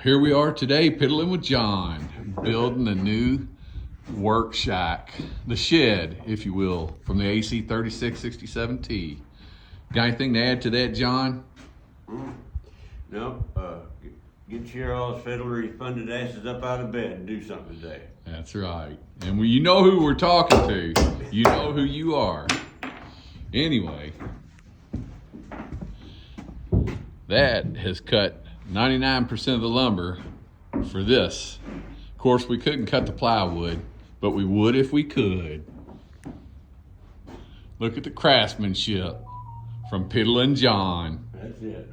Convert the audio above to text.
Here we are today, piddling with John, building a new work shack, the shed, if you will, from the AC36 67T. Got anything to add to that, John? No, get your all federally funded asses up out of bed and do something today. That's right. And you know who we're talking to. You know who you are. Anyway, that has cut 99% of the lumber for this. Of course, we couldn't cut the plywood, but we would if we could. Look at the craftsmanship from Piddling John. That's it.